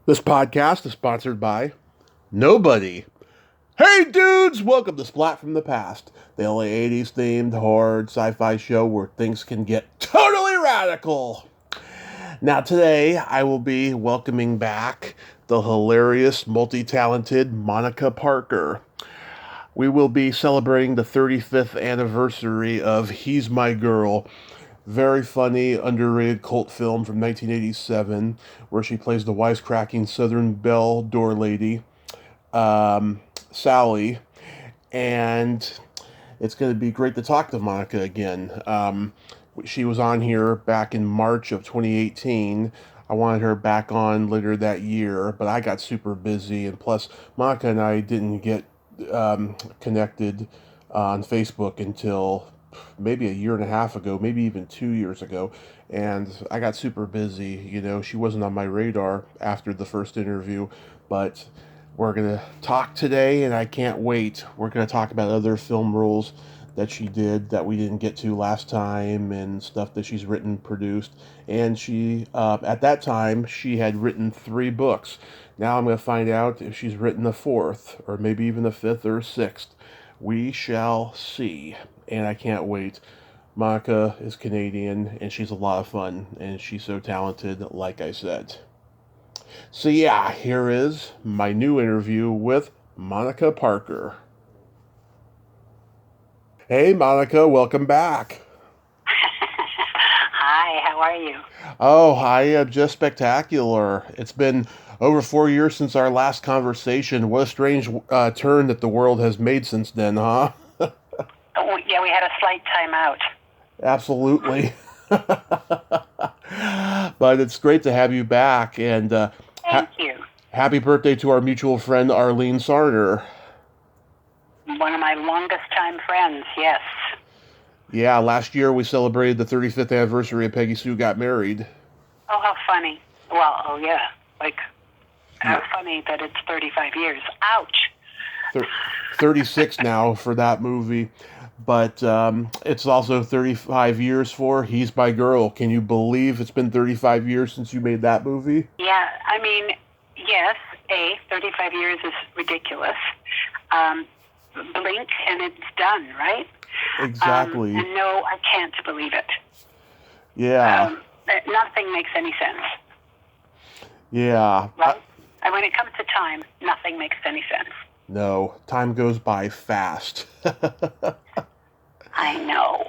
This podcast is sponsored by nobody. Hey dudes, welcome to Splat from the Past, the only 80s themed horror sci-fi show where things can get totally radical. Now today I will be welcoming back the hilarious, multi-talented Monica Parker. We will be celebrating the 35th anniversary of He's My Girl, very funny, underrated cult film from 1987, where she plays the wisecracking Southern Belle door lady, Sally, and it's going to be great to talk to Monica again. She was on here back in March of 2018. I wanted her back on later that year, but I got super busy, and plus, Monica and I didn't get connected on Facebook until maybe a year and a half ago, maybe even 2 years ago, and I got super busy. She wasn't on my radar after the first interview, but we're going to talk today, and I can't wait. We're going to talk about other film roles that she did that we didn't get to last time, and stuff that she's written, produced, and she, at that time, she had written 3 books. Now I'm going to find out if she's written a 4th, or maybe even a 5th or 6th. We shall see, and I can't wait. Monica is Canadian, and she's a lot of fun, and she's so talented, like I said. So yeah, here is my new interview with Monica Parker. Hey Monica, welcome back. Hi, how are you? Oh, I am just spectacular. It's been over 4 years since our last conversation. What a strange turn that the world has made since then, huh? Oh, yeah, we had a slight time out. Absolutely. But it's great to have you back, and Thank you. happy birthday to our mutual friend Arlene Sarner. One of my longest time friends, yes. Yeah, last year we celebrated the 35th anniversary of Peggy Sue Got Married. Oh, how funny. Well, oh yeah, how funny that it's 35 years. Ouch. 36 now for that movie. But it's also 35 years for He's My Girl. Can you believe it's been 35 years since you made that movie? Yeah, I mean, yes, 35 years is ridiculous. Blink and it's done, right? Exactly. And no, I can't believe it. Yeah. Nothing makes any sense. Yeah. Right? And when it comes to time, nothing makes any sense. No, time goes by fast. I know.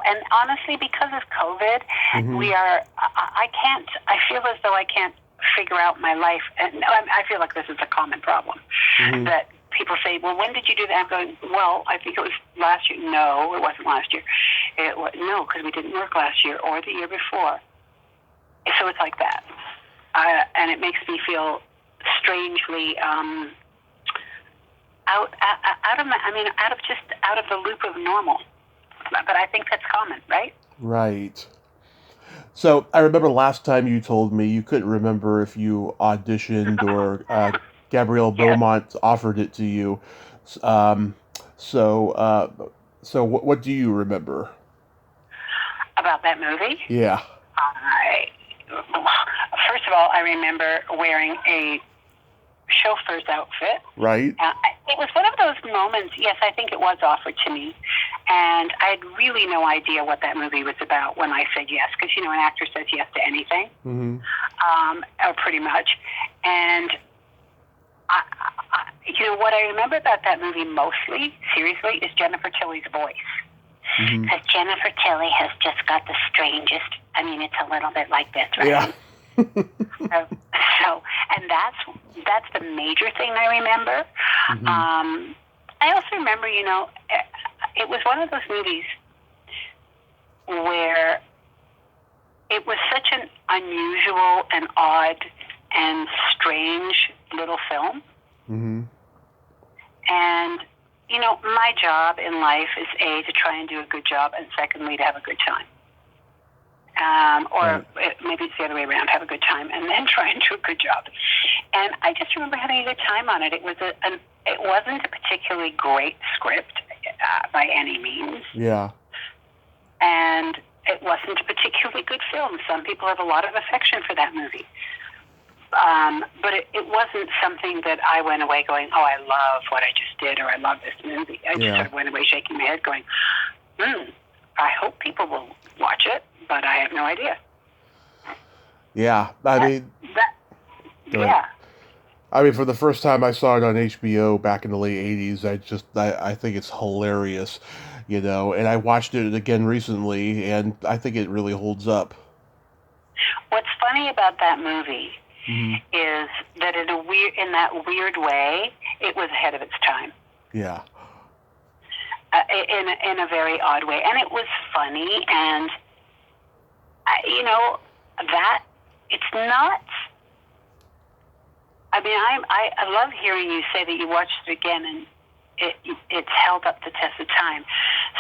And honestly, because of COVID, I feel as though I can't figure out my life. And I feel like this is a common problem. That people say, well, when did you do that? I'm going, well, I think it was last year. No, it wasn't last year. No, because we didn't work last year or the year before. So it's like that. And it makes me feel strangely out of the loop of normal. But I think that's common, right? Right. So I remember last time you told me you couldn't remember if you auditioned or Gabrielle Beaumont offered it to you. So what do you remember about that movie? Yeah. First of all, I remember wearing a chauffeur's outfit. Right. It was one of those moments, yes, I think it was offered to me, and I had really no idea what that movie was about when I said yes, because, an actor says yes to anything, or pretty much, and what I remember about that movie mostly, seriously, is Jennifer Tilly's voice. Because Jennifer Tilly has just got the strangest, it's a little bit like this, right? Yeah. And that's the major thing I remember. I also remember, it was one of those movies where it was such an unusual and odd and strange little film. And, my job in life is A, to try and do a good job, and secondly, to have a good time. Maybe it's the other way around, have a good time and then try and do a good job. And I just remember having a good time on it. It wasn't a particularly great script by any means. Yeah. And it wasn't a particularly good film. Some people have a lot of affection for that movie. But it wasn't something that I went away going, oh, I love what I just did, or I love this movie. I just sort of went away shaking my head going, I hope people will watch it, but I have no idea. Yeah, yeah. I mean, for the first time I saw it on HBO back in the late '80s, I think it's hilarious, and I watched it again recently, and I think it really holds up. What's funny about that movie is that in that weird way, it was ahead of its time. Yeah. In a very odd way, and it was funny, and that it's not. I mean, I love hearing you say that you watched it again and it's held up the test of time.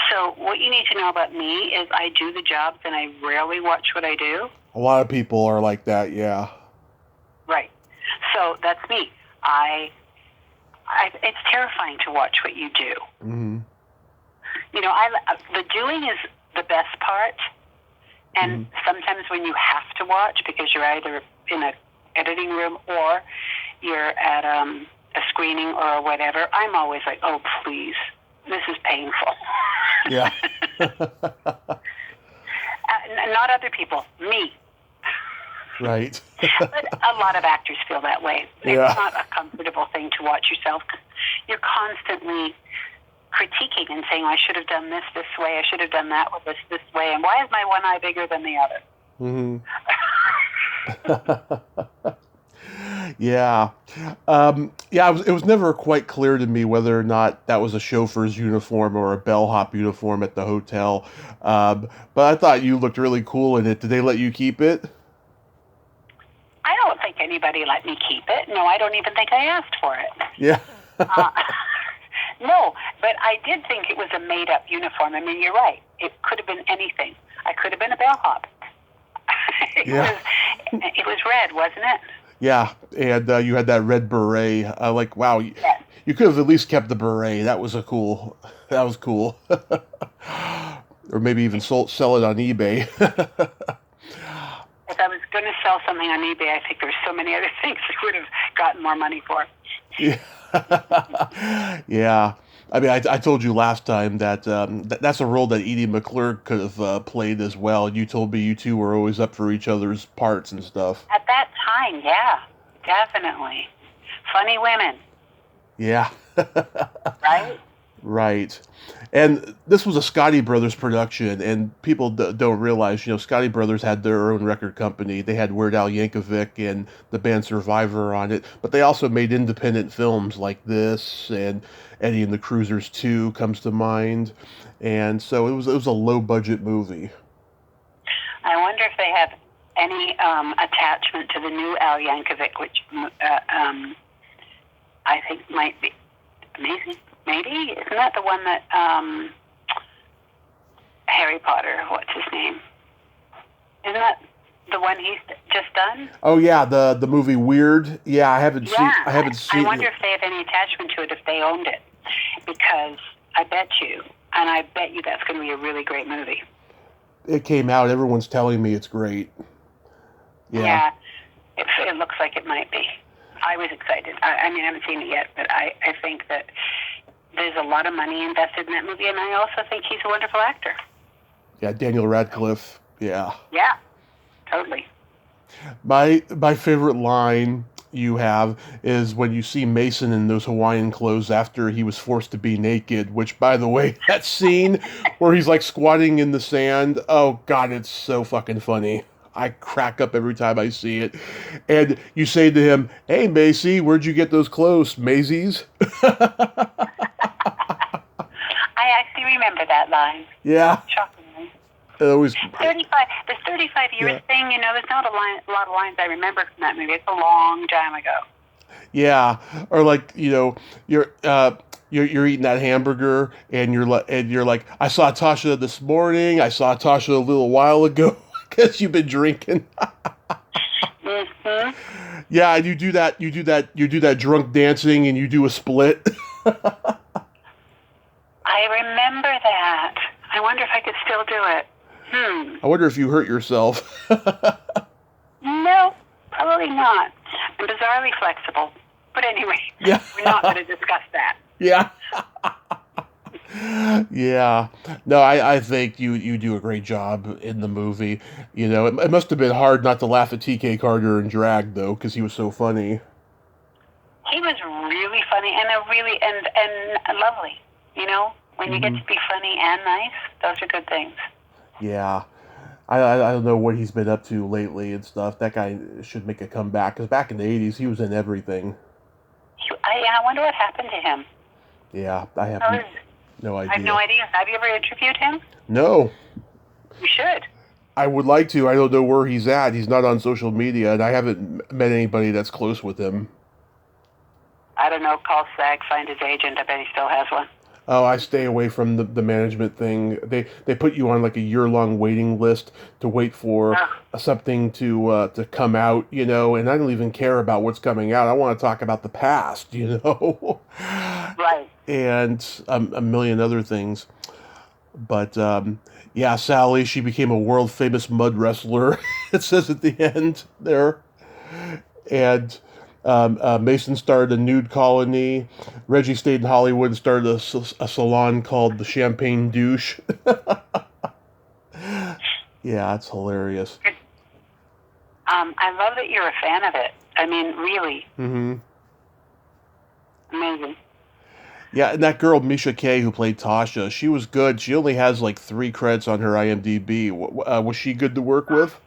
So what you need to know about me is I do the jobs and I rarely watch what I do. A lot of people are like that, yeah. Right. So that's me. It's terrifying to watch what you do. Mm-hmm. The doing is the best part, and sometimes when you have to watch because you're either in an editing room or you're at a screening or whatever, I'm always like, oh, please, this is painful. Yeah. Not other people, me. Right. But a lot of actors feel that way. Yeah. It's not a comfortable thing to watch yourself. You're constantly critiquing and saying, I should have done this way, I should have done that with this way, and why is my one eye bigger than the other? Yeah. It was never quite clear to me whether or not that was a chauffeur's uniform or a bellhop uniform at the hotel. But I thought you looked really cool in it. Did they let you keep it? I don't think anybody let me keep it. No, I don't even think I asked for it. Yeah. No, but I did think it was a made-up uniform. I mean, you're right. It could have been anything. I could have been a bellhop. It was red, wasn't it? Yeah, and you had that red beret. Wow, you could have at least kept the beret. That was cool. Or maybe even sell it on eBay. If I was going to sell something on eBay, I think there's so many other things I would have gotten more money for. Yeah. Yeah. I mean, I told you last time that that's a role that Edie McClure could have played as well. You told me you two were always up for each other's parts and stuff. At that time, yeah, definitely. Funny women. Yeah. Right? Right. And this was a Scotti Brothers production, and people don't realize, Scotti Brothers had their own record company. They had Weird Al Yankovic and the band Survivor on it, but they also made independent films like this, and Eddie and the Cruisers 2 comes to mind. And so it was a low-budget movie. I wonder if they have any attachment to the new Al Yankovic, which I think might be amazing. Maybe? Isn't that the one that Harry Potter, what's his name? Isn't that the one he's just done? Oh yeah, the movie Weird. Yeah, I haven't seen I wonder if they have any attachment to it if they owned it. Because I bet you that's going to be a really great movie. It came out, everyone's telling me it's great. Yeah. It looks like it might be. I was excited. I mean, I haven't seen it yet, but I think that there's a lot of money invested in that movie, and I also think he's a wonderful actor. Yeah, Daniel Radcliffe. Yeah. Yeah, totally. My favorite line you have is when you see Mason in those Hawaiian clothes after he was forced to be naked, which, by the way, that scene where he's like squatting in the sand, oh God, it's so fucking funny. I crack up every time I see it. And you say to him, hey, Macy, where'd you get those clothes? Macy's? I actually remember that line. Yeah. Shockingly. Always. 35. This 35 years thing, there's not a lot of lines I remember from that movie. It's a long time ago. Yeah, or like you're eating that hamburger and you're like, I saw Tasha this morning. I saw Tasha a little while ago because you've been drinking. Mm-hmm. Yeah, and you do that drunk dancing and you do a split. I remember that. I wonder if I could still do it. I wonder if you hurt yourself. No, Probably not. I'm bizarrely flexible. But anyway, Yeah. we're not going to discuss that. Yeah. Yeah. No, I think you do a great job in the movie. You know, it must have been hard not to laugh at T.K. Carter in drag, though, because he was so funny. He was really funny and and lovely. You know, when you get to be funny and nice, those are good things. Yeah. I don't know what he's been up to lately and stuff. That guy should make a comeback, because back in the 80s, he was in everything. I wonder what happened to him. Yeah, I have no idea. I have no idea. Have you ever interviewed him? No. You should. I would like to. I don't know where he's at. He's not on social media, and I haven't met anybody that's close with him. I don't know. Call SAG, find his agent. I bet he still has one. Oh, I stay away from the management thing. They put you on like a year-long waiting list to wait for something to come out, you know, and I don't even care about what's coming out. I want to talk about the past, you know. Right. And a million other things. But yeah, Sally, she became a world-famous mud wrestler. It says at the end there. And Mason started a nude colony. Reggie stayed in Hollywood and started a salon called the Champagne Douche. Yeah, it's hilarious. I love that you're a fan of it. I mean, really. Mm-hmm. Amazing. Yeah, and that girl, Misha Kay, who played Tasha, she was good. She only has like 3 credits on her IMDb. Was she good to work with?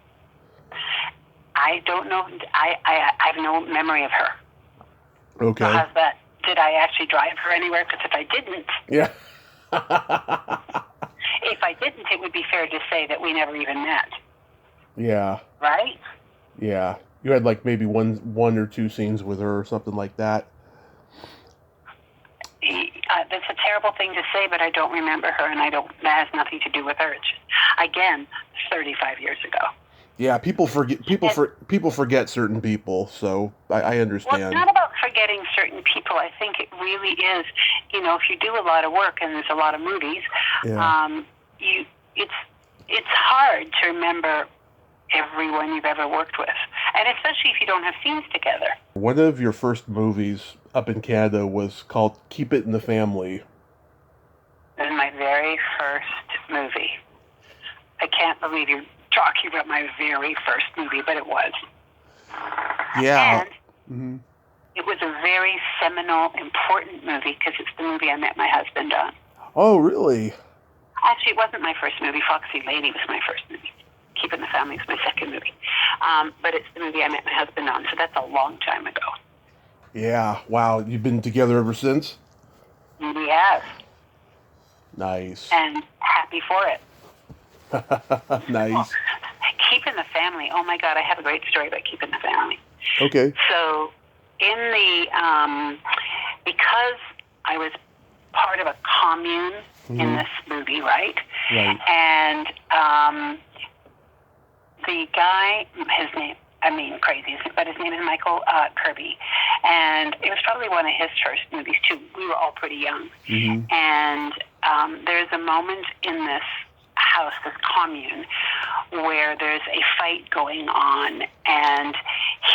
I don't know. I have no memory of her. Okay. So how's that? Did I actually drive her anywhere? Because if I didn't, yeah. if I didn't, it would be fair to say that we never even met. Yeah. Right? Yeah. You had like maybe one or 2 scenes with her or something like that. That's a terrible thing to say, but I don't remember her, and that has nothing to do with her. It's just, again, 35 years ago. Yeah, people forget people forget certain people, so I understand. Well, it's not about forgetting certain people. I think it really is. You know, if you do a lot of work and there's a lot of movies, it's hard to remember everyone you've ever worked with, and especially if you don't have scenes together. One of your first movies up in Canada was called Keep It in the Family. This is my very first movie. I can't believe you're talking about my very first movie, but it was. Yeah. And it was a very seminal, important movie because it's the movie I met my husband on. Oh, really? Actually, it wasn't my first movie. Foxy Lady was my first movie. Keep It in the Family is my second movie. But it's the movie I met my husband on, so that's a long time ago. Yeah. Wow. You've been together ever since? We have. Nice. And happy for it. Nice. Keep in the Family. Oh my God, I have a great story about Keep in the Family. Okay. So, in the because I was part of a commune in this movie, right? Right. And the guy, his name, I mean, crazy, but his name is Michael Kirby, and it was probably one of his first movies too. We were all pretty young, and there's a moment in this house, this commune, where there's a fight going on, and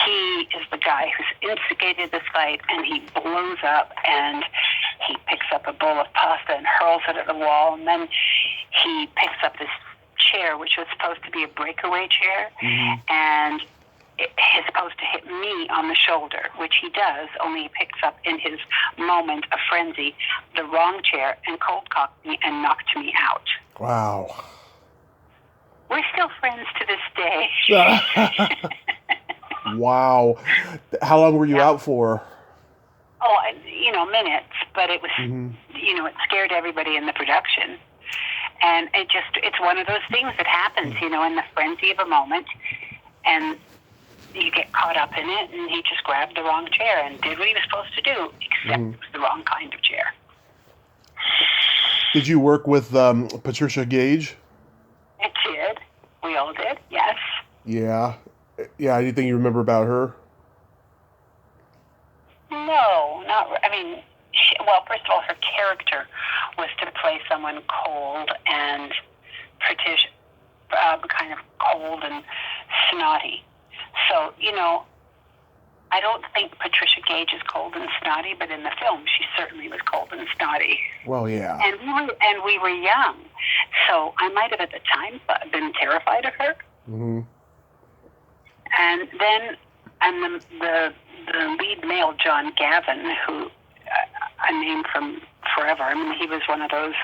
he is the guy who's instigated this fight, and he blows up, and he picks up a bowl of pasta and hurls it at the wall, and then he picks up this chair, which was supposed to be a breakaway chair, and is supposed to hit me on the shoulder, which he does, only he picks up in his moment of frenzy the wrong chair and cold cocked me and knocked me out. Wow. We're still friends to this day. Wow. How long were you out for? Oh, minutes, but it was, it scared everybody in the production. And it's one of those things that happens, in the frenzy of a moment, and you get caught up in it, and he just grabbed the wrong chair and did what he was supposed to do, except it was the wrong kind of chair. Did you work with Patricia Gage? It did. We all did, yes. Yeah. Yeah, anything you remember about her? No, first of all, her character was to play someone cold and kind of cold and snotty. So, I don't think Patricia Gage is cold and snotty, but in the film, she certainly was cold and snotty. Well, yeah. And we were young, so I might have at the time been terrified of her. Mm-hmm. And then, the lead male, John Gavin, who a name from forever. I mean, he was one of those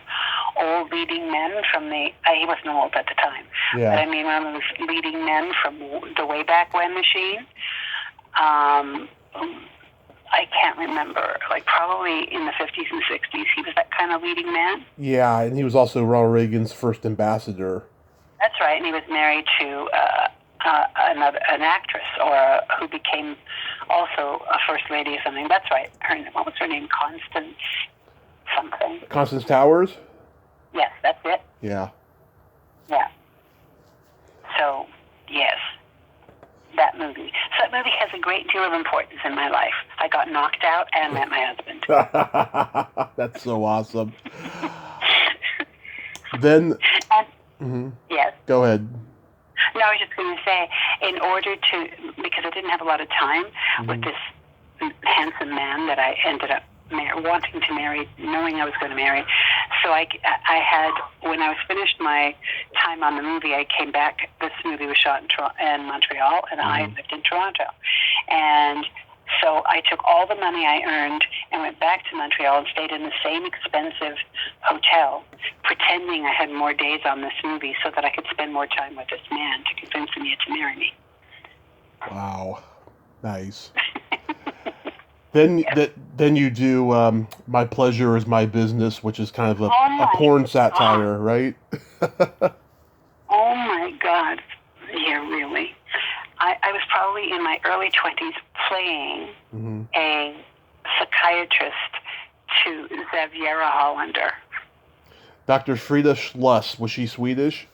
old leading men from he wasn't old at the time, Yeah. but I mean, one of those leading men from the Way Back When machine. I can't remember, like probably in the 50s and 60s, he was that kind of leading man. Yeah, and he was also Ronald Reagan's first ambassador. That's right, and he was married to an actress, who became also a first lady or something. That's right. What was her name? Constance something. Constance Towers? Yes, that's it. Yeah. Yeah. So, yes. That movie. So that movie has a great deal of importance in my life. I got knocked out and met my husband. That's so awesome. Then... And, yes? Go ahead. No, I was just going to say, in order to... Because I didn't have a lot of time with this handsome man that I ended up wanting to marry, knowing I was going to marry. So I had, when I was finished my time on the movie, I came back. This movie was shot in Montreal, and I lived in Toronto. And so I took all the money I earned and went back to Montreal and stayed in the same expensive hotel, pretending I had more days on this movie so that I could spend more time with this man to convince him to marry me. Wow. Nice. Then you do My Pleasure is My Business, which is kind of a porn satire, right? Oh my God. Yeah, really. I was probably in my early 20s playing a psychiatrist to Xaviera Hollander. Dr. Frida Schluss, was she Swedish?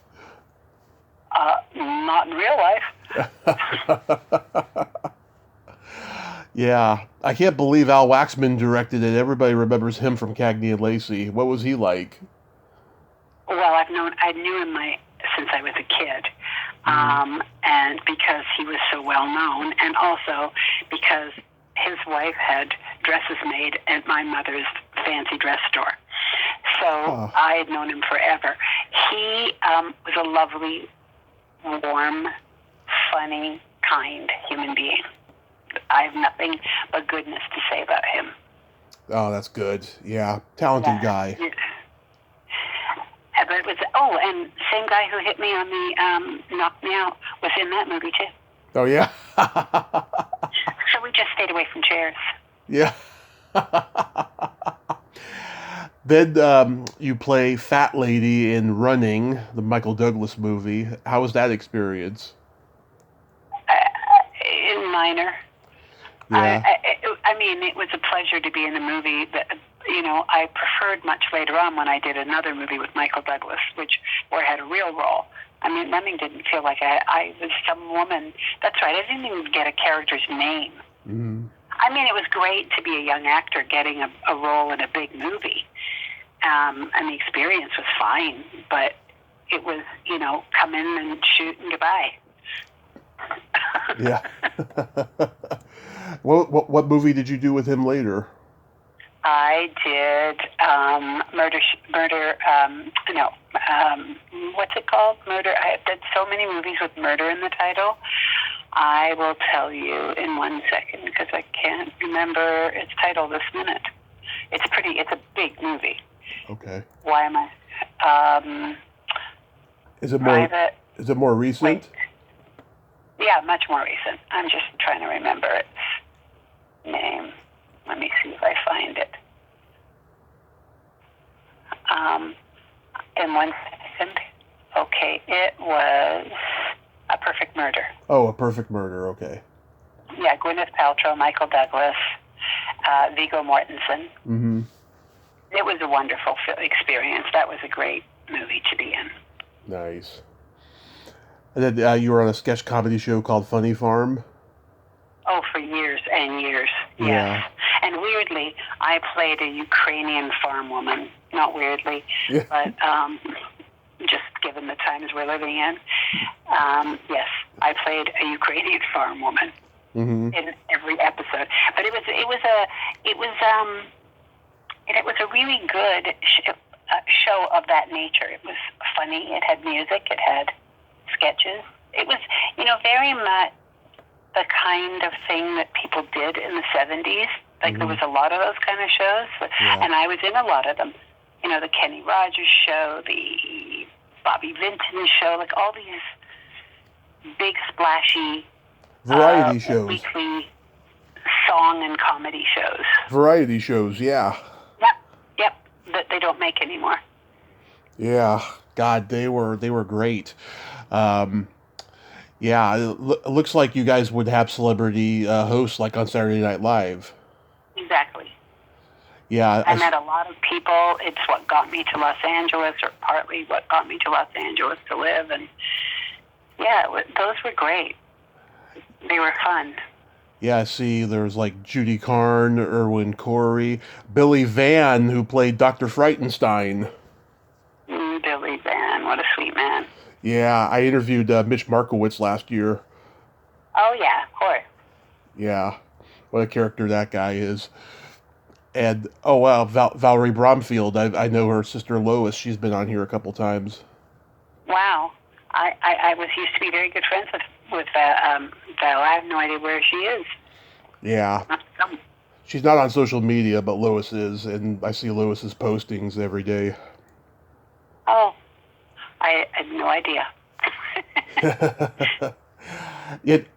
Not in real life. Yeah, I can't believe Al Waxman directed it. Everybody remembers him from Cagney and Lacey. What was he like? Well, I knew him since I was a kid, and because he was so well known, and also because his wife had dresses made at my mother's fancy dress store. So I had known him forever. He was a lovely, warm, funny, kind human being. I have nothing but goodness to say about him. Oh, that's good. Yeah, talented guy. Yeah. But it was, and same guy who hit me on the knocked me out was in that movie too. Oh yeah. So we just stayed away from chairs. Yeah. Then you play Fat Lady in Running, the Michael Douglas movie. How was that experience? Minor. Yeah. I mean, it was a pleasure to be in a movie that, I preferred much later on when I did another movie with Michael Douglas, where I had a real role. I mean, Running didn't feel like I was some woman. That's right, I didn't even get a character's name. Mm-hmm. I mean, it was great to be a young actor getting a role in a big movie. And the experience was fine, but it was, come in and shoot and goodbye. Yeah. What movie did you do with him later? I did what's it called? Murder. I did so many movies with murder in the title. I will tell you in 1 second because I can't remember its title this minute. It's a big movie. Okay. Why am I? Is it more recent? Wait. Yeah, much more recent. I'm just trying to remember its name. Let me see if I find it. In 1 second. Okay, it was A Perfect Murder. Oh, A Perfect Murder, okay. Yeah, Gwyneth Paltrow, Michael Douglas, Viggo Mortensen. Mm-hmm. It was a wonderful experience. That was a great movie to be in. Nice. And then you were on a sketch comedy show called Funny Farm? Oh, for years and years, yes. Yeah. And weirdly, I played a Ukrainian farm woman. Not weirdly, but just given the times we're living in. Yes, I played a Ukrainian farm woman in every episode. But it was a really good show of that nature. It was funny. It had music. It had sketches. It was, very much the kind of thing that people did in the 70s. Like there was a lot of those kind of shows, and I was in a lot of them. The Kenny Rogers show, the Bobby Vinton show, like all these big splashy variety shows, weekly song and comedy shows. Variety shows, yeah. Yep. That they don't make anymore. Yeah, God, they were great. Yeah, it looks like you guys would have celebrity hosts like on Saturday Night Live. Exactly. Yeah, I met a lot of people. It's what got me to Los Angeles, or partly what got me to Los Angeles to live. And those were great. They were fun. Yeah, see, there's like Judy Carn, Irwin Corey, Billy Van, who played Dr. Frightenstein. Billy Van, what a sweet man. Yeah, I interviewed Mitch Markowitz last year. Oh, yeah, of course. Yeah, what a character that guy is. And, oh, wow, Valerie Bromfield, I know her sister Lois. She's been on here a couple times. Wow. I used to be very good friends with Val. I have no idea where she is. Yeah. She's not on social media, but Lois is, and I see Lois's postings every day. Oh, I had no idea.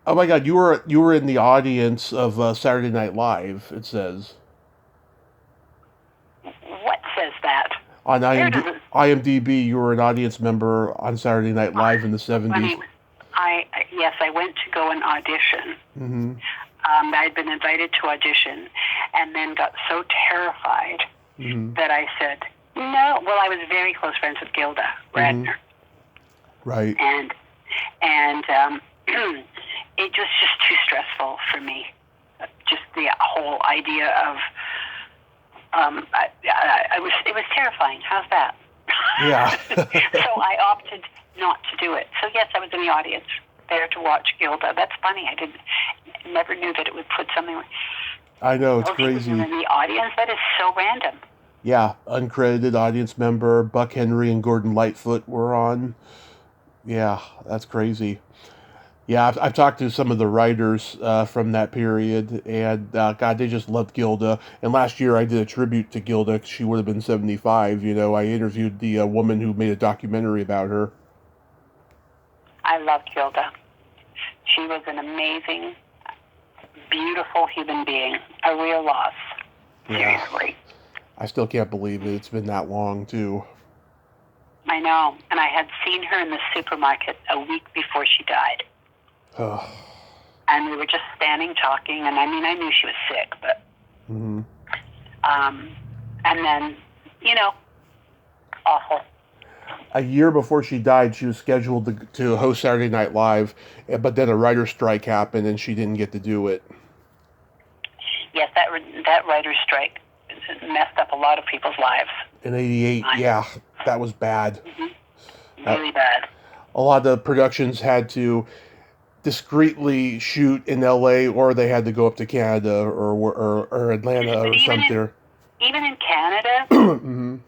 Oh my God, you were in the audience of Saturday Night Live. It says. What says that? On IMDb, you were an audience member on Saturday Night Live in the 70s. Yes, I went to go and audition. Mm-hmm. I'd been invited to audition, and then got so terrified that I said no. Well, I was very close friends with Gilda Radner. Right. And it was just too stressful for me. Just the whole idea of it was terrifying. How's that? Yeah. So I opted not to do it. So yes, I was in the audience there to watch Gilda. That's funny. I never knew that it would put something. I know, it's crazy. In the audience, that is so random. Yeah, uncredited audience member. Buck Henry and Gordon Lightfoot were on. Yeah, that's crazy. Yeah, I've talked to some of the writers from that period, and God, they just loved Gilda. And last year I did a tribute to Gilda. She would have been 75. I interviewed the woman who made a documentary about her. I loved Gilda. She was an amazing, beautiful human being. A real loss. Seriously. Yeah. I still can't believe it. It's been that long, too. I know. And I had seen her in the supermarket a week before she died. And we were just standing talking, and I knew she was sick, but and then awful. A year before she died, she was scheduled to host Saturday Night Live, but then a writer's strike happened, and she didn't get to do it. Yes, that writer's strike messed up a lot of people's lives. In '88, yeah, that was bad. Really bad. A lot of the productions had to discreetly shoot in LA, or they had to go up to Canada or Atlanta or something. Even in Canada,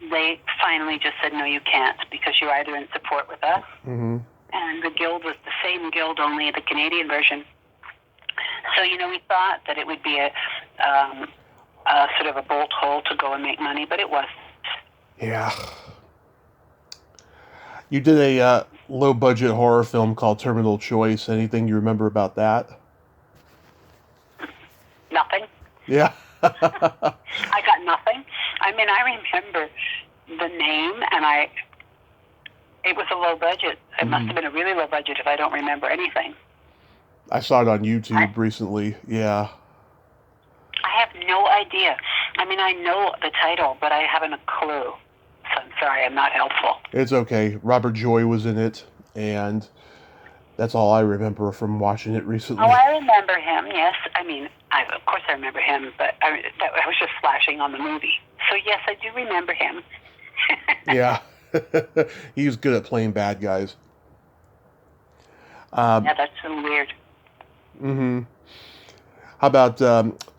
they finally just said, no, you can't, because you're either in support with us, and the guild was the same guild, only the Canadian version. So, we thought that it would be a sort of a bolt hole to go and make money, but it wasn't. Yeah. You did a low-budget horror film called Terminal Choice. Anything you remember about that? Nothing. Yeah. I got nothing. I remember the name, and it was a low budget. It must have been a really low budget if I don't remember anything. I saw it on YouTube recently, yeah. I have no idea. I know the title, but I haven't a clue. So I'm sorry, I'm not helpful. It's okay. Robert Joy was in it, and that's all I remember from watching it recently. Oh, I remember him, yes. Of course I remember him, but I was just flashing on the movie. So yes, I do remember him. Yeah. He was good at playing bad guys. Um, Yeah, that's so weird. hmm How about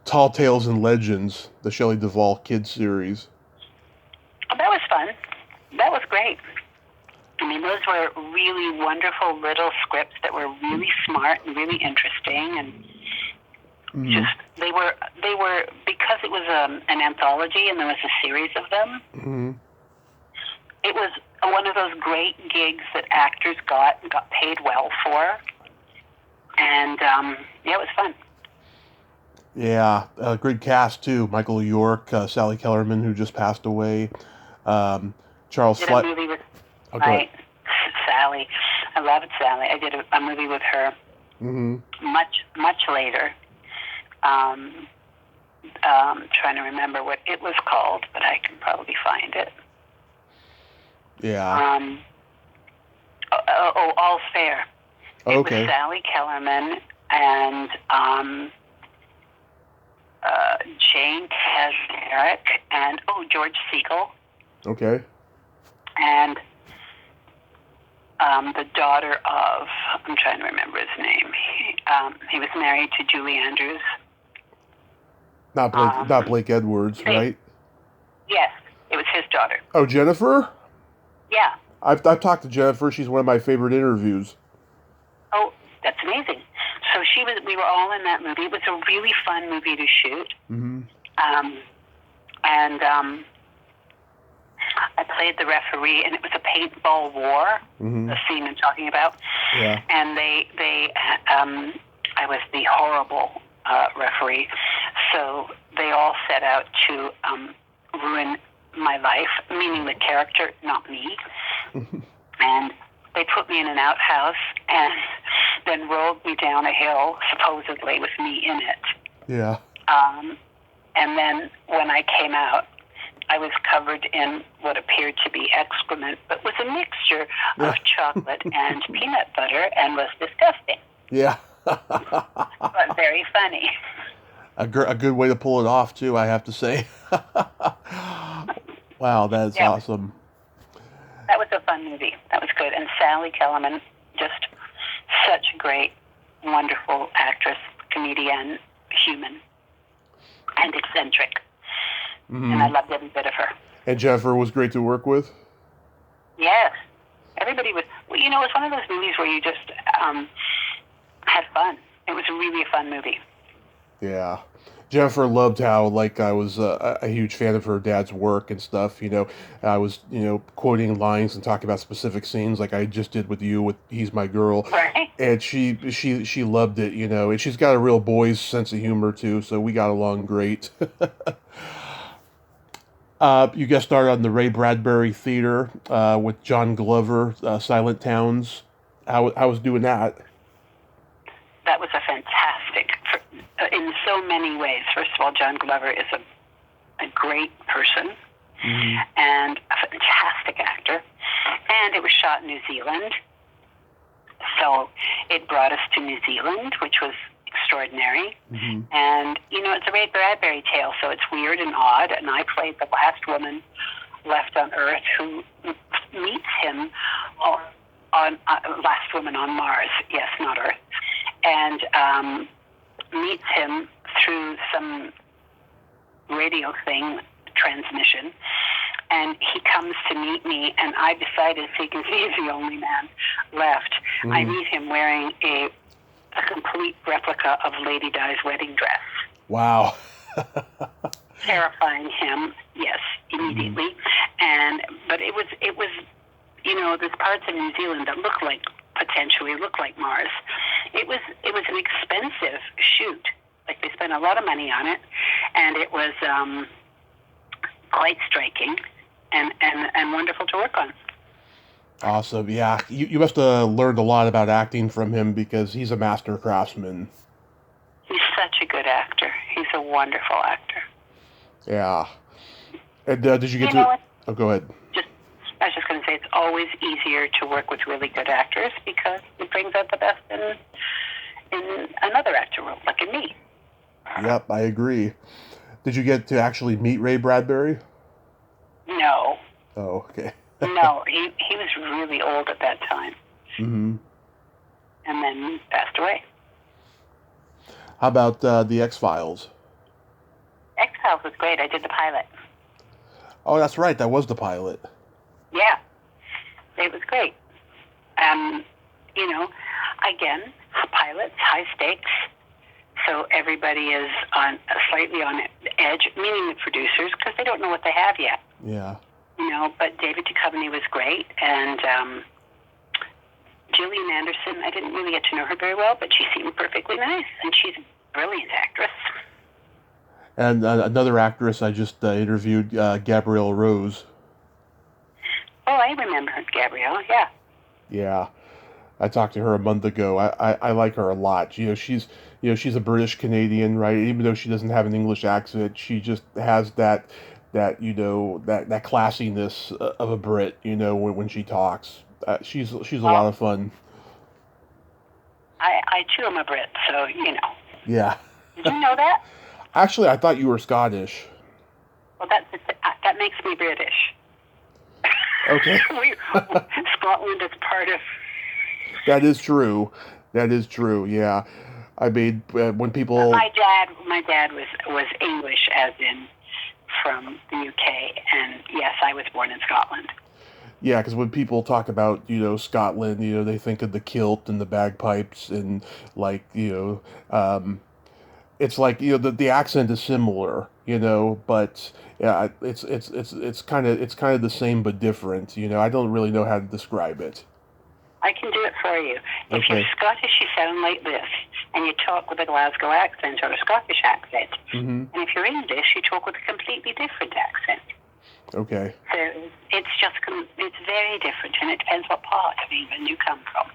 Tall Tales and Legends, the Shelley Duvall kids series? Oh, that was fun. That was great. I mean, those were really wonderful little scripts that were really smart and really interesting, and Hmm just they were because it was an anthology and there was a series of them. hmm It was one of those great gigs that actors got paid well for, and yeah, it was fun. Yeah, great cast too. Michael York, Sally Kellerman, who just passed away. Um, Charles Did a Flet. movie with Oh, go ahead. my Sally. I loved Sally. I did a movie with her Hmm much later. Trying to remember what it was called, but I can probably find it. Yeah. Um, All's Fair. It was Okay. Sally Kellerman and Jane Kasmerick and George Siegel Okay. and the daughter of, I'm trying to remember his name. He was married to Julie Andrews. Not Blake. Not Blake Edwards, They, right? yes, it was his daughter. Oh, Jennifer. Yeah. I've talked to Jennifer. She's one of my favorite interviews. Oh, that's amazing. So we were all in that movie. It was a really fun movie to shoot. Hmm And I played the referee, and it was a paintball war, hmm the scene I'm talking about. Yeah. And I was the horrible referee. So they all set out to ruin my life, meaning the character, not me. And they put me in an outhouse and then rolled me down a hill, supposedly with me in it. Yeah. And then when I came out, I was covered in what appeared to be excrement, but was a mixture of chocolate and peanut butter and was disgusting, Yeah. but very funny. A good way to pull it off too, I have to say. Wow, that's Yeah, awesome. that was a fun movie. That was good. And Sally Kellerman, just such a great, wonderful actress, comedian, human, and eccentric. And I Hmm loved every bit of her. And Jennifer was great to work with. Yes. Everybody was, well, it was one of those movies where you just had fun. It was really a fun movie. Yeah. Jennifer loved how, like, I was a huge fan of her dad's work and stuff. I was, quoting lines and talking about specific scenes, like I just did with you with "He's My Girl," Right? and she loved it. And she's got a real boy's sense of humor too, so we got along great. You guest starred on the Ray Bradbury Theater with John Glover, Silent Towns. How was doing that? That was a fantastic, in so many ways. First of all, John Glover is a great person Hmm and a fantastic actor. And it was shot in New Zealand. So it brought us to New Zealand, which was extraordinary. hmm And, it's a Ray Bradbury tale, so it's weird and odd. And I played the last woman left on Earth who meets him on last woman on Mars. Yes, not Earth. And meets him through some radio thing, transmission. And he comes to meet me, and I decided, because he's the only man left, I meet him wearing a complete replica of Lady Di's wedding dress, Wow. terrifying him, yes, immediately. But it was there's parts of New Zealand that potentially look like Mars. It was an expensive shoot. Like, they spent a lot of money on it, and it was quite striking and wonderful to work on. Awesome. Yeah, you must have learned a lot about acting from him because he's a master craftsman. He's such a good actor. He's a wonderful actor. Yeah. And did you get You know to? what? Oh, go ahead. I was just going to say, it's always easier to work with really good actors because it brings out the best in another actor role, like in me. Yep, I agree. Did you get to actually meet Ray Bradbury? No, Oh, okay. no, he was really old at that time, hmm and then passed away. How about the X-Files? X-Files was great. I did the pilot. Oh, that's right. That was the pilot. Yeah, it was great. You know, again, pilots, high stakes, so everybody is slightly on edge, meaning the producers, because they don't know what they have yet. Yeah. You know, but David Duchovny was great, and Gillian Anderson, I didn't really get to know her very well, but she seemed perfectly nice, and she's a brilliant actress. And another actress I just interviewed, Gabrielle Rose. Oh, I remember Gabrielle, yeah. Yeah. I talked to her a month ago. I like her a lot. She's a British Canadian, right? Even though she doesn't have an English accent, she just has that that classiness of a Brit. When she talks, she's a lot of fun. I too am a Brit, so Yeah. Did you know that? Actually, I thought you were Scottish. Well, that makes me British. Okay. Scotland is part of. That is true. That is true. Yeah. I mean, when people. My dad was English, as in from the UK, and yes, I was born in Scotland. Yeah, because when people talk about Scotland, they think of the kilt and the bagpipes and like it's like the accent is similar, but yeah, it's kind of the same but different. I don't really know how to describe it. I can do it for you. If Okay. you're Scottish, you sound like this, and you talk with a Glasgow accent or a Scottish accent. Mm-hmm. And if you're English, you talk with a completely different accent. Okay. So it's very different, and it depends what part of England you come from.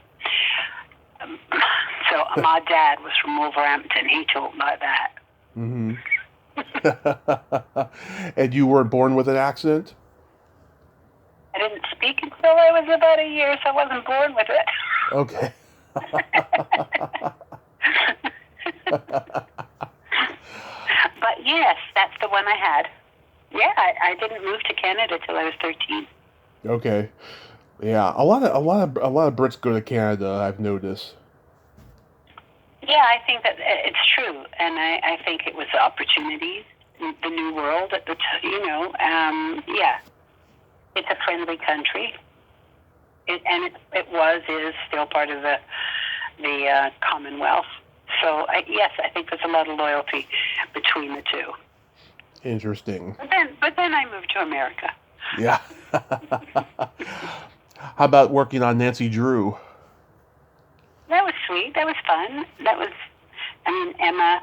So my dad was from Wolverhampton. He talked like that. Mm-hmm. And you weren't born with an accent? I didn't speak until I was about a year, so I wasn't born with it. Okay. But yes, that's the one I had. Yeah, I didn't move to Canada till I was 13. Okay. Yeah, a lot of Brits go to Canada, I've noticed. Yeah, I think that it's true, and I think it was the opportunities, the new world at the yeah, it's a friendly country, is still part of the Commonwealth. So yes, I think there's a lot of loyalty between the two. Interesting. But then I moved to America. Yeah. How about working on Nancy Drew? That was sweet. That was fun. Emma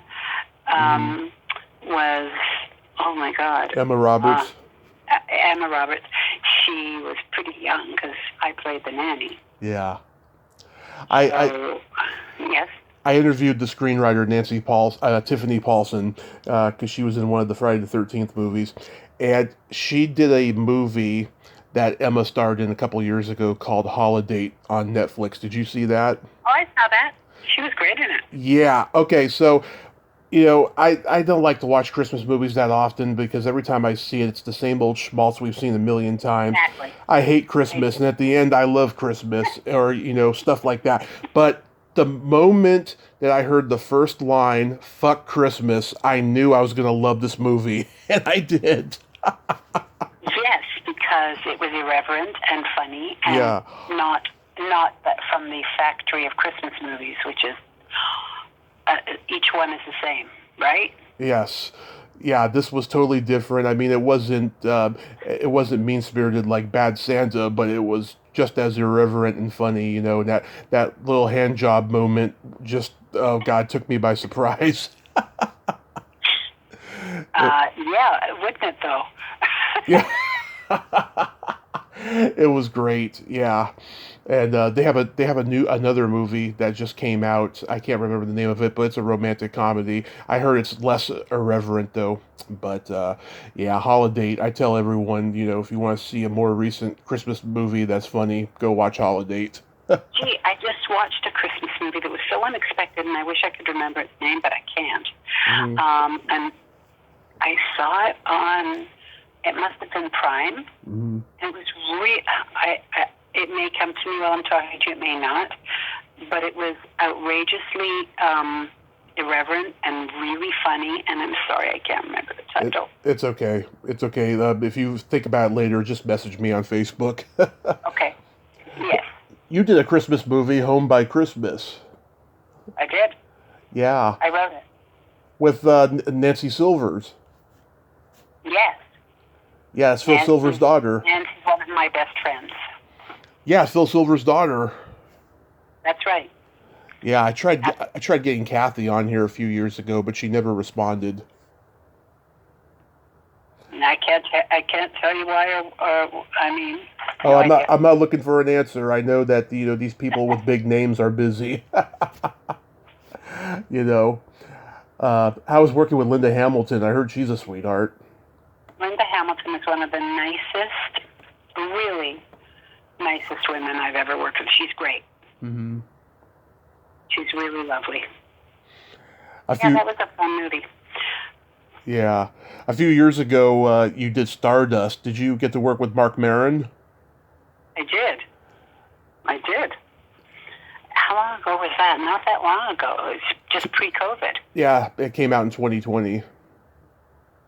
was, oh my God. Emma Roberts. Emma Roberts. She was pretty young because I played the nanny. Yeah. Yes. I interviewed the screenwriter Tiffany Paulson, because she was in one of the Friday the 13th movies, and she did a movie that Emma starred in a couple years ago called Holiday on Netflix. Did you see that? Oh, I saw that. She was great in it. Yeah. Okay. So, I don't like to watch Christmas movies that often because every time I see it, it's the same old schmaltz we've seen a million times. Exactly. I hate Christmas, and at the end, I love Christmas, or stuff like that. But the moment that I heard the first line, "Fuck Christmas," I knew I was going to love this movie, and I did. Yes, because it was irreverent and funny, and Yeah. not that from the factory of Christmas movies, which is each one is the same, right? Yes. Yeah, this was totally different. I mean, it wasn't mean-spirited like Bad Santa, but it was just as irreverent and funny, that little hand job moment just, oh God, took me by surprise. Yeah, wouldn't it though? Yeah. It was great. Yeah. And they have another movie that just came out. I can't remember the name of it, but it's a romantic comedy. I heard it's less irreverent though. But yeah, Holiday. I tell everyone, if you want to see a more recent Christmas movie that's funny, go watch Holiday. Gee, I just watched a Christmas movie that was so unexpected, and I wish I could remember its name, but I can't. Mm-hmm. And I saw it on. It must have been Prime. Mm-hmm. It was it may come to me while I'm talking to you, it may not. but it was outrageously irreverent and really funny. And I'm sorry, I can't remember the title. It's okay. It's okay. If you think about it later, just message me on Facebook. Okay. Yes, You did a Christmas movie, Home by Christmas. I did. Yeah, I wrote it. with Nancy Silvers. Yes. Yeah, it's Phil Silver's daughter. Nancy's one of my best friends. Yeah, Phil Silver's daughter. That's right. Yeah, I tried getting Kathy on here a few years ago, but she never responded. And I can't tell you why. I mean, Oh, no idea. I'm not looking for an answer. I know that these people with big names are busy. you know, I was working with Linda Hamilton. I heard she's a sweetheart. Linda Hamilton is one of the nicest, really nicest women I've ever worked with. She's great. Mm-hmm. She's really lovely. That was a fun movie. Yeah, a few years ago, you did Stardust. Did you get to work with Mark Maron? I did. How long ago was that? Not that long ago. It was just pre-COVID. Yeah, it came out in 2020.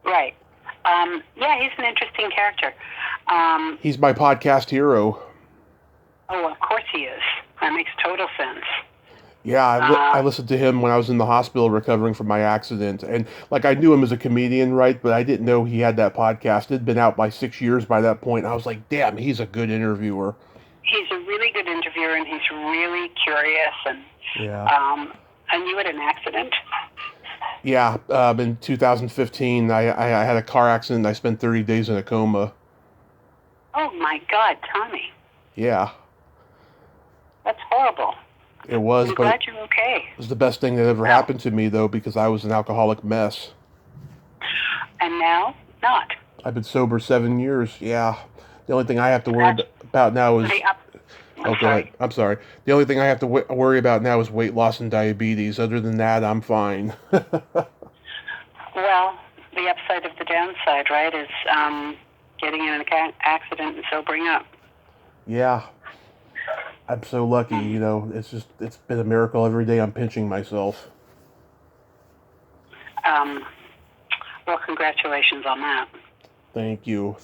Right. Yeah, he's an interesting character. He's my podcast hero. Oh, of course he is. That makes total sense. Yeah, I listened to him when I was in the hospital recovering from my accident. And, I knew him as a comedian, right? But I didn't know he had that podcast. It had been out by 6 years by that point. I was like, damn, he's a good interviewer. He's a really good interviewer, and he's really curious. And and you had an accident? Yeah, in 2015, I had a car accident. And I spent 30 days in a coma. Oh, my God, Tommy. Yeah. That's horrible. It was, I'm but glad you're okay. it was the best thing that ever happened to me, though, because I was an alcoholic mess. And now, not. I've been sober 7 years. Yeah. The only thing I have to worry about now is... Go ahead. I'm sorry. The only thing I have to worry about now is weight loss and diabetes. Other than that, I'm fine. Well, the upside of the downside, right, is getting in an accident and sobering up. Yeah. I'm so lucky, it's been a miracle every day. I'm pinching myself. Well, congratulations on that. Thank you.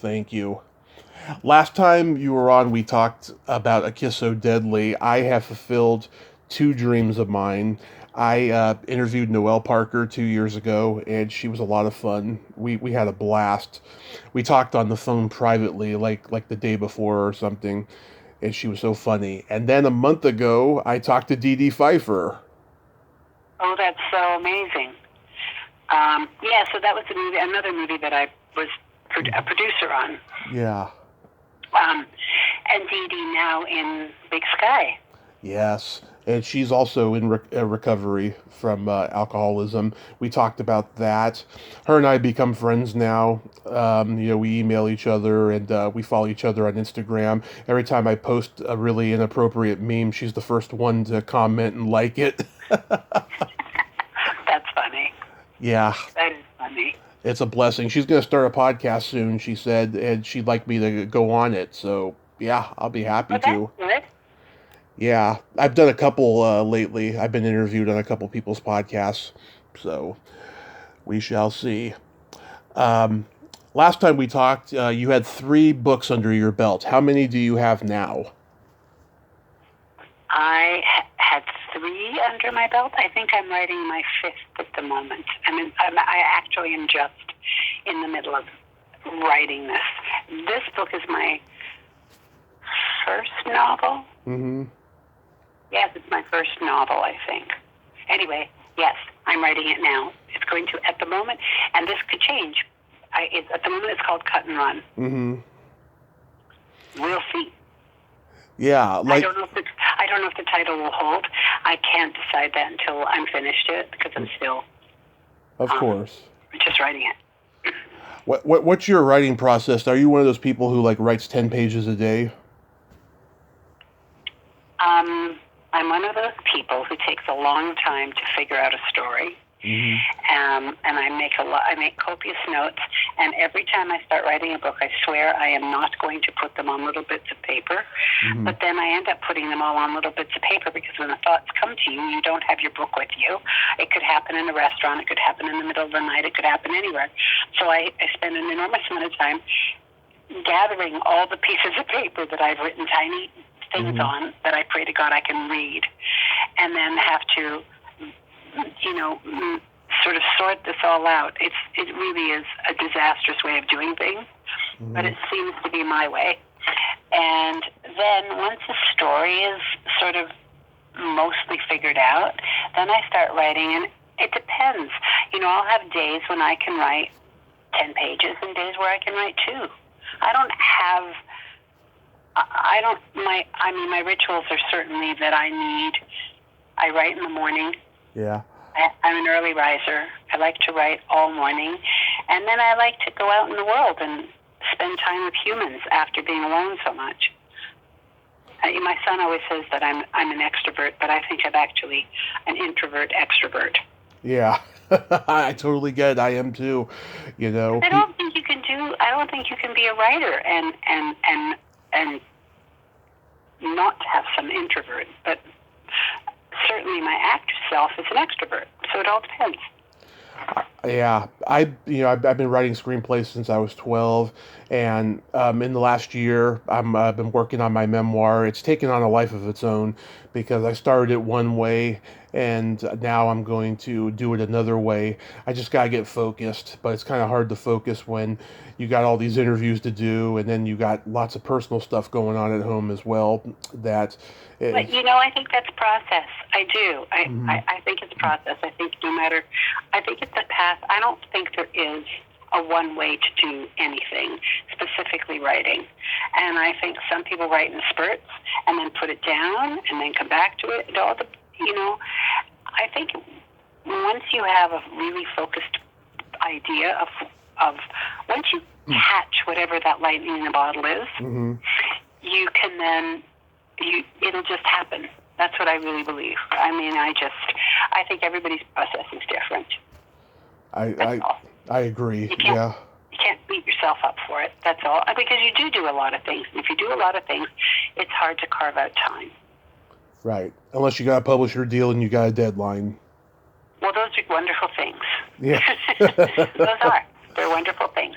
Last time you were on, we talked about A Kiss So Deadly. I have fulfilled 2 dreams of mine. I interviewed Noelle Parker 2 years ago, and she was a lot of fun. We had a blast. We talked on the phone privately, like the day before or something, and she was so funny. And then a month ago, I talked to Dee Dee Pfeiffer. Oh, that's so amazing. Yeah, so that was another movie that I was a producer on. Yeah. And Dee Dee now in Big Sky. Yes, and she's also in recovery from alcoholism. We talked about that. Her and I become friends now. We email each other and we follow each other on Instagram. Every time I post a really inappropriate meme, she's the first one to comment and like it. That's funny. Yeah. That is funny. It's a blessing. She's going to start a podcast soon, she said, and she'd like me to go on it. So, yeah, I'll be happy to. That's good. Yeah, I've done a couple lately. I've been interviewed on a couple people's podcasts, so we shall see. Last time we talked, you had 3 books under your belt. How many do you have now? I had 3 under my belt. I think I'm writing my 5th at the moment. I actually am just in the middle of writing this. This book is my first novel. Mm-hmm. Yes, it's my first novel, I think. Anyway, yes, I'm writing it now. It's going to, at the moment, and this could change. At the moment, it's called Cut and Run. Mm-hmm. We'll see. Yeah, I don't know if the title will hold. I can't decide that until I'm finished it because I'm still. Of course. Just writing it. What's your writing process? Are you one of those people who writes 10 pages a day? I'm one of those people who takes a long time to figure out a story. Mm-hmm. And I make copious notes, And every time I start writing a book, I swear I am not going to put them on little bits of paper. Mm-hmm. But then I end up putting them all on little bits of paper because when the thoughts come to you, you don't have your book with you. It could happen in a restaurant. It could happen in the middle of the night. It could happen anywhere. So I spend an enormous amount of time gathering all the pieces of paper that I've written tiny things Mm-hmm. on that I pray to God I can read, and then have to, sort of sort this all out. It really is a disastrous way of doing things, Mm-hmm. but it seems to be my way. And then once the story is sort of mostly figured out, then I start writing, and it depends. I'll have days when I can write 10 pages and days where I can write 2. My rituals are certainly that I write in the morning. Yeah. I'm an early riser. I like to write all morning. And then I like to go out in the world and spend time with humans after being alone so much. My son always says that I'm an extrovert, but I think I'm actually an introvert extrovert. Yeah. I totally get it. I am too. I don't think you can be a writer and not have some introvert, but certainly my actor self is an extrovert, so it all depends. Yeah, I've been writing screenplays since I was 12, and in the last year, I've been working on my memoir. It's taken on a life of its own because I started it one way, and now I'm going to do it another way. I just gotta get focused, but it's kind of hard to focus when you got all these interviews to do, and then you got lots of personal stuff going on at home as well. But I think that's process. I do. Mm-hmm. I think it's process. I think I think it's a path. I don't think there is a one way to do anything, specifically writing. And I think some people write in spurts and then put it down and then come back to it. I think once you have a really focused idea of once you catch whatever that lightning in the bottle is, Mm-hmm. you can then it'll just happen. That's what I really believe. I think everybody's process is different. I agree. You can't, Yeah. You can't beat yourself up for it. That's all. Because you do a lot of things. And if you do a lot of things, it's hard to carve out time. Right. Unless you got a publisher deal and you got a deadline. Well, those are wonderful things. Yeah. They're wonderful things.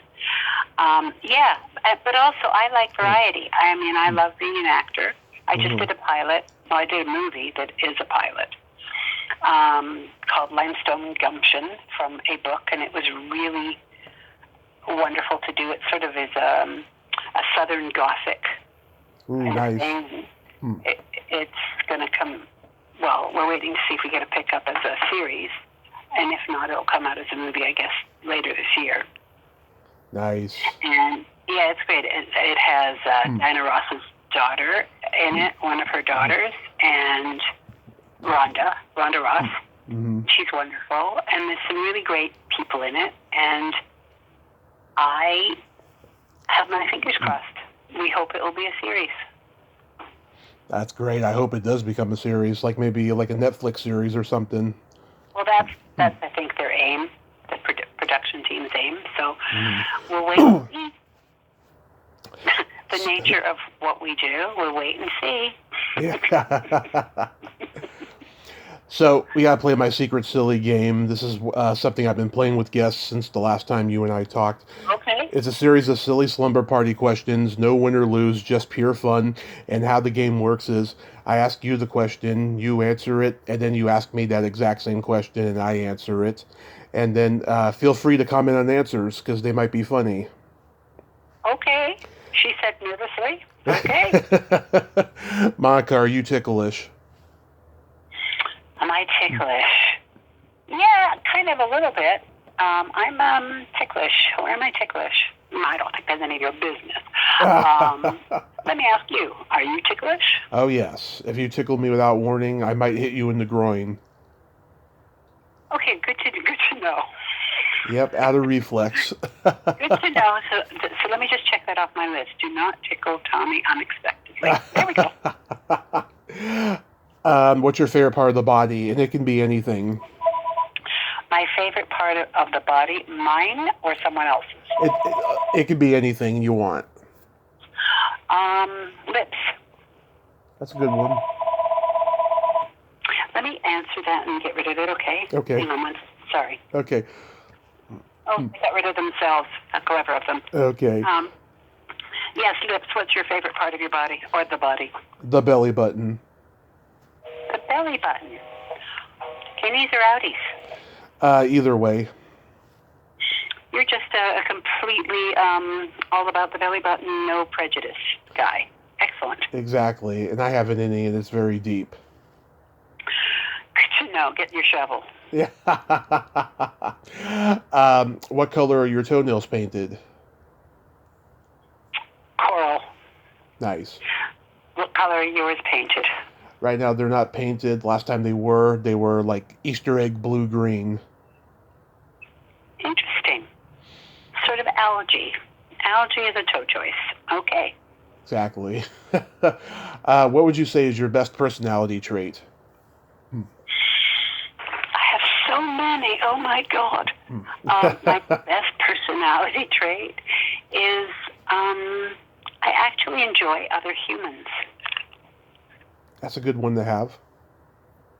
But also I like variety. I love being an actor. I just did a pilot. No, I did a movie that is a pilot called Limestone Gumption from a book, and it was really wonderful to do. It sort of is a Southern Gothic. Ooh, nice. Thing. It's going to come. Well, we're waiting to see if we get a pickup as a series, and if not, it'll come out as a movie, I guess, later this year. Nice. And yeah, it's great. It has Diana Ross's daughter in it, one of her daughters, and Rhonda Ross. Mm-hmm. She's wonderful, and there's some really great people in it, and I have my fingers crossed. We hope it will be a series. That's great. I hope it does become a series, maybe like a Netflix series or something. Well, that's I think their aim, the production team's aim. So we'll wait and see. The nature of what we do, we'll wait and see. Yeah. So we gotta play my secret silly game. This is something I've been playing with guests since the last time you and I talked. Okay. It's a series of silly slumber party questions, no win or lose, just pure fun. And how the game works is I ask you the question, you answer it, and then you ask me that exact same question and I answer it. And then feel free to comment on answers because they might be funny. Okay. She said nervously. Okay. Monica, are you ticklish? Am I ticklish? Yeah, kind of a little bit. I'm ticklish. Where am I ticklish? I don't think that's any of your business. Let me ask you, are you ticklish? Oh, yes. If you tickle me without warning, I might hit you in the groin. Okay, good to know. Yep, out of reflex. Good to know. So let me just check that off my list. Do not tickle Tommy unexpectedly. There we go. What's your favorite part of the body? And it can be anything. My My favorite part of the body, mine or someone else's? It could be anything you want. Lips. That's a good one. Let me answer that and get rid of it, okay? Okay. Hang on one. Sorry. Okay. Oh, they got rid of themselves. A clever of them. Okay. Yes, lips. What's your favorite part of your body or the body? The belly button. The belly button. Innies or outies? Either way. You're just a completely all about the belly button, no prejudice guy. Excellent. Exactly. And I have an innie, and it's very deep. Good to know. Get your shovel. Yeah. What color are your toenails painted? Coral. Nice. What color are yours painted? Right now, they're not painted. Last time they were like Easter egg blue-green. Interesting. Sort of algae. Algae is a toe choice. Okay. Exactly. What would you say is your best personality trait? I have so many. Oh, my God. My best personality trait is I actually enjoy other humans. That's a good one to have.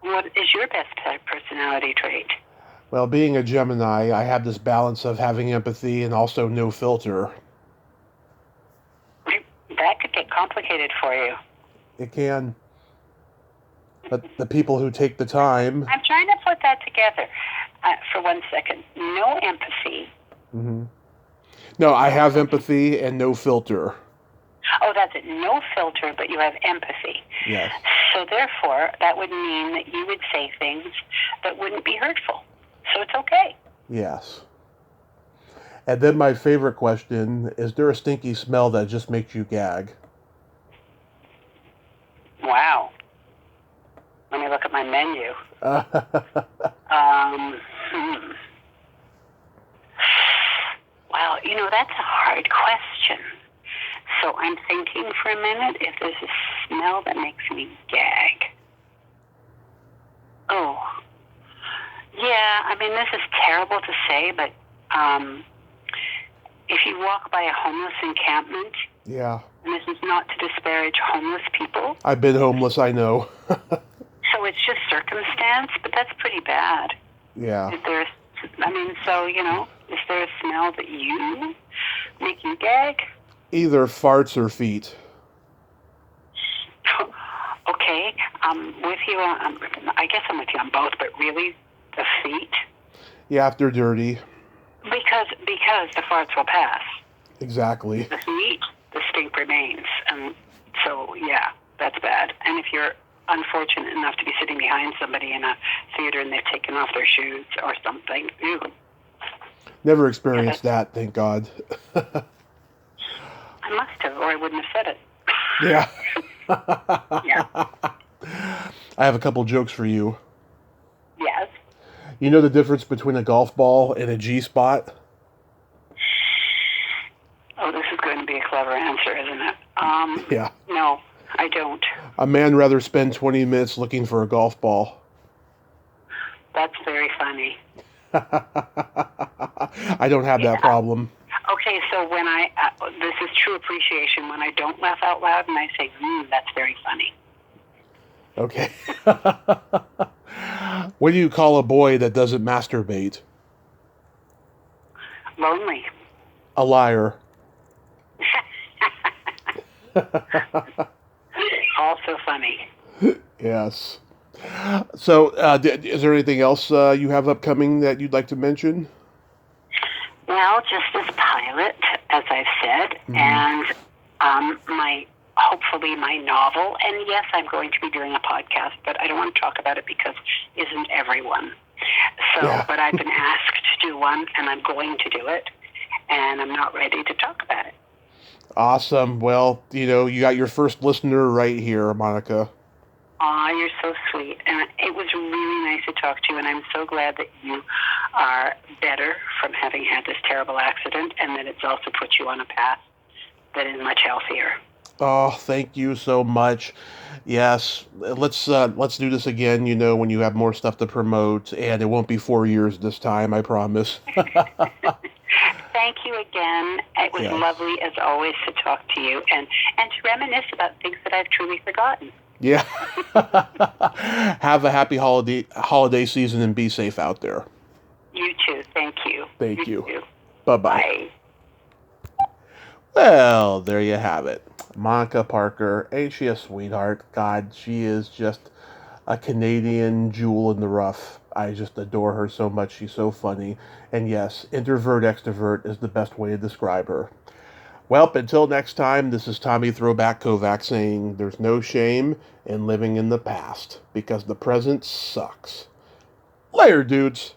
What is your best personality trait? Well, being a Gemini, I have this balance of having empathy and also no filter. That could get complicated for you. It can. But the people who take the time... I'm trying to put that together for 1 second. No empathy. Mm-hmm. No, I have empathy and no filter. Oh, that's it. No filter, but you have empathy. Yes. So therefore, that would mean that you would say things that wouldn't be hurtful. So it's okay. Yes. And then my favorite question, is there a stinky smell that just makes you gag? Wow. Let me look at my menu. Wow, that's a hard question. So I'm thinking for a minute if there's a smell that makes me gag. Oh. Yeah, this is terrible to say, but if you walk by a homeless encampment, Yeah. and this is not to disparage homeless people. I've been homeless, I know. So it's just circumstance, but that's pretty bad. Yeah. Is there, is there a smell that make you gag? Either farts or feet. Okay, I'm with you. I guess I'm with you on both, but really, the feet? Yeah, if they're dirty. Because the farts will pass. Exactly. The feet, the stink remains. And so, yeah, that's bad. And if you're unfortunate enough to be sitting behind somebody in a theater and they've taken off their shoes or something, ew. Never experienced that, thank God. I must have, or I wouldn't have said it. Yeah. Yeah. I have a couple jokes for you. Yes. You know the difference between a golf ball and a G-spot? Oh, this is going to be a clever answer, isn't it? Yeah. No, I don't. A man rather spend 20 minutes looking for a golf ball. That's very funny. I don't have that problem. Okay, so when this is true appreciation, when I don't laugh out loud and I say, that's very funny. Okay. What do you call a boy that doesn't masturbate? Lonely. A liar. Also funny. Yes. So, is there anything else you have upcoming that you'd like to mention? Well, just this pilot, as I've said, and hopefully my novel. And yes, I'm going to be doing a podcast, but I don't want to talk about it because isn't everyone. So, Yeah. But I've been asked to do one, and I'm going to do it, and I'm not ready to talk about it. Awesome. Well, you got your first listener right here, Monica. Aw, you're so sweet. And it was really nice to talk to you, and I'm so glad that you are better from having had this terrible accident, and that it's also put you on a path that is much healthier. Oh, thank you so much. Yes, let's do this again. When you have more stuff to promote, and it won't be 4 years this time. I promise. Thank you again. It was Yes. lovely, as always, to talk to you and to reminisce about things that I've truly forgotten. Yeah. Have a happy holiday season and be safe out there. You too. Thank you. You Thank you. too. Bye bye. Bye. Well, there you have it. Monica Parker, ain't she a sweetheart? God, she is just a Canadian jewel in the rough. I just adore her so much. She's so funny. And yes, introvert extrovert is the best way to describe her. Well, until next time, this is Tommy Throwback Kovac saying there's no shame in living in the past because the present sucks. Later, dudes.